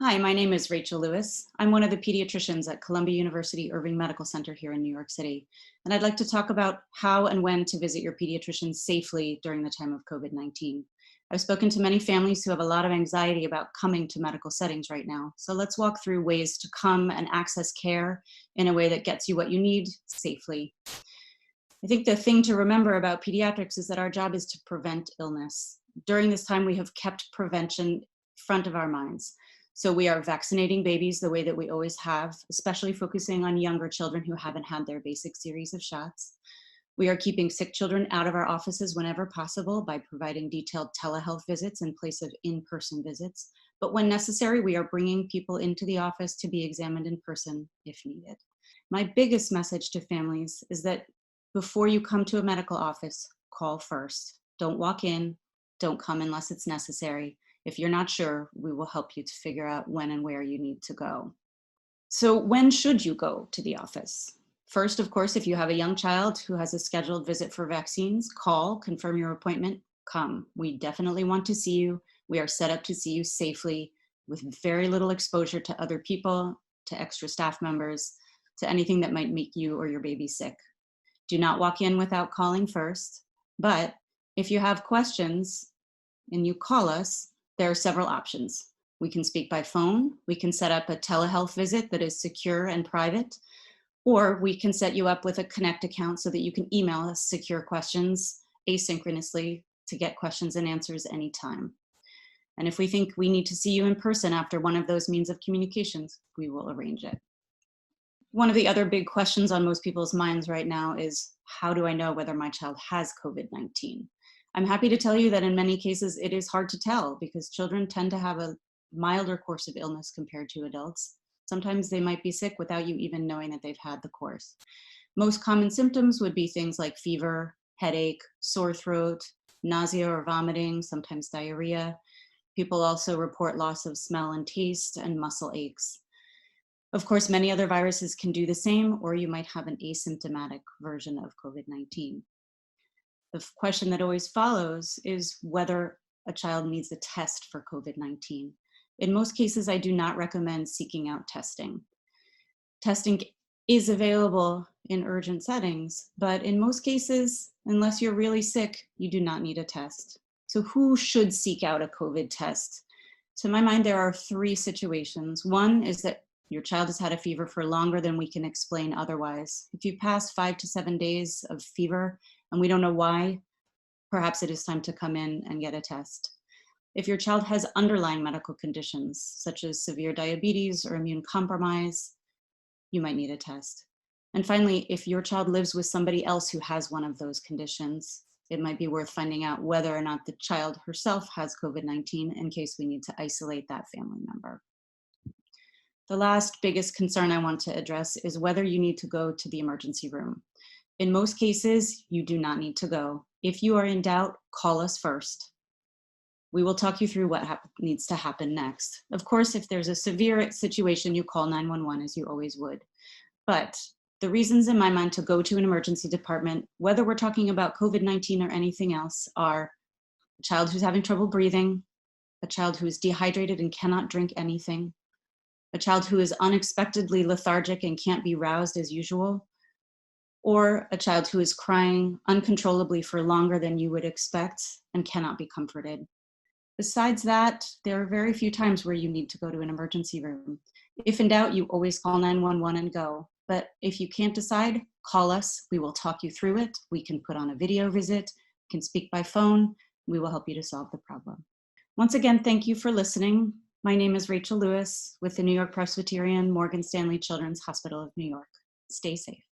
Hi, my name is Rachel Lewis. I'm one of the pediatricians at Columbia University Irving Medical Center here in New York City. And I'd like to talk about how and when to visit your pediatrician safely during the time of COVID-19. I've spoken to many families who have a lot of anxiety about coming to medical settings right now. So let's walk through ways to come and access care in a way that gets you what you need safely. I think the thing to remember about pediatrics is that our job is to prevent illness. During this time, we have kept prevention front of our minds. So we are vaccinating babies the way that we always have, especially focusing on younger children who haven't had their basic series of shots. We are keeping sick children out of our offices whenever possible by providing detailed telehealth visits in place of in-person visits. But when necessary, we are bringing people into the office to be examined in person if needed. My biggest message to families is that before you come to a medical office, call first. Don't walk in, don't come unless it's necessary. If you're not sure, we will help you to figure out when and where you need to go. So when should you go to the office? First, of course, if you have a young child who has a scheduled visit for vaccines, call, confirm your appointment, come. We definitely want to see you. We are set up to see you safely with very little exposure to other people, to extra staff members, to anything that might make you or your baby sick. Do not walk in without calling first. But if you have questions and you call us, there are several options. We can speak by phone, we can set up a telehealth visit that is secure and private, or we can set you up with a Connect account so that you can email us secure questions asynchronously to get questions and answers anytime. And if we think we need to see you in person after one of those means of communications, we will arrange it. One of the other big questions on most people's minds right now is, how do I know whether my child has COVID-19? I'm happy to tell you that in many cases, it is hard to tell because children tend to have a milder course of illness compared to adults. Sometimes they might be sick without you even knowing that they've had the course. Most common symptoms would be things like fever, headache, sore throat, nausea or vomiting, sometimes diarrhea. People also report loss of smell and taste and muscle aches. Of course, many other viruses can do the same, or you might have an asymptomatic version of COVID-19. The question that always follows is whether a child needs a test for COVID-19. In most cases, I do not recommend seeking out testing. Testing is available in urgent settings, but in most cases, unless you're really sick, you do not need a test. So who should seek out a COVID test? To my mind, there are three situations. One is that your child has had a fever for longer than we can explain otherwise. If you pass 5 to 7 days of fever and we don't know why, perhaps it is time to come in and get a test. If your child has underlying medical conditions, such as severe diabetes or immune compromise, you might need a test. And finally, if your child lives with somebody else who has one of those conditions, it might be worth finding out whether or not the child herself has COVID-19 in case we need to isolate that family member. The last biggest concern I want to address is whether you need to go to the emergency room. In most cases, you do not need to go. If you are in doubt, call us first. We will talk you through what needs to happen next. Of course, if there's a severe situation, you call 911 as you always would. But the reasons in my mind to go to an emergency department, whether we're talking about COVID-19 or anything else, are a child who's having trouble breathing, a child who is dehydrated and cannot drink anything, a child who is unexpectedly lethargic and can't be roused as usual, or a child who is crying uncontrollably for longer than you would expect and cannot be comforted. Besides that, there are very few times where you need to go to an emergency room. If in doubt, you always call 911 and go. But if you can't decide, call us. We will talk you through it. We can put on a video visit, can speak by phone. We will help you to solve the problem. Once again, thank you for listening. My name is Rachel Lewis with the New York Presbyterian Morgan Stanley Children's Hospital of New York. Stay safe.